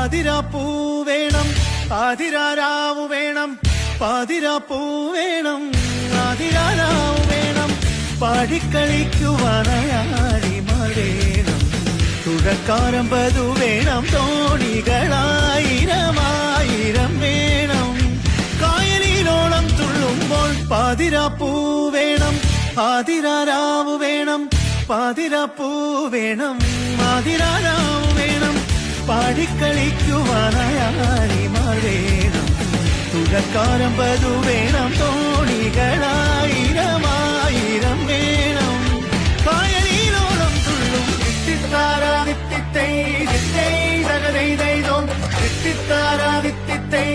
പാതിരാപ്പൂ വേണം ആതിരാരാവു വേണം പാതിരാപ്പൂ വേണം ആതിരാരാവു വേണം പാടിക്കളിക്കുവാനാടിമാർ വേണം തുഴക്കാരമ്പതു വേണം തോണികളായിരമായിരം വേണം കായലിലോളം തുള്ളുമ്പോൾ പാതിരാപ്പൂ വേണം ആതിരാരാവു വേണം പാതിരാപ്പൂ വേണം ആതിരാരാവു വേണം പാടിക്കളിക്കുവാനാടിമാർ വേണം തുഴക്കാരമ്പതു വേണം തോണികളായിരമായിരം വേണം കായലിലോളം തുള്ളും തിത്തിത്താരാ തിത്തിത്തൈ തിത്തൈ തകതൈ തൈതോ തിത്തിത്താരാ തിത്തിത്തൈ